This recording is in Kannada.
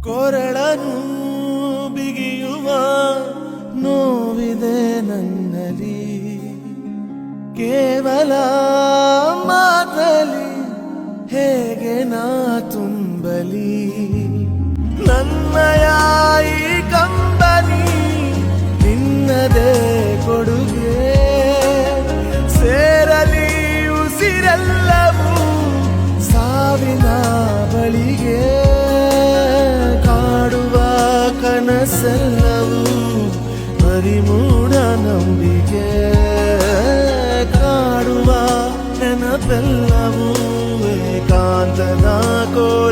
ಕೊರಳನು ಬಿಗಿಯುವ ನೋವಿದೆ ನನ್ನಲ್ಲಿ, ಕೇವಲ ಮಾತಲಿ ಹೇಗೆ ನಾ ತುಂಬಲಿ ನನ್ನಯ ಈ ಕಂಬನಿ ನಿನ್ನದೇ ಕೊಡುಗೆ. ಸೇರಲಿ ಉಸಿರೆಲ್ಲವೂ ಸಾವಿನ ಬಳಿಗೆ, ಕಾಡುವ ಕನಸೆಲ್ಲವೂ ಬರಿ ಮೂಢ ನಂಬಿಕೆ, ಕಾಡುವ ನೆನಪೆಲ್ಲವೂ ಏಕಾಂತದ ಕೋರಿಕೆ.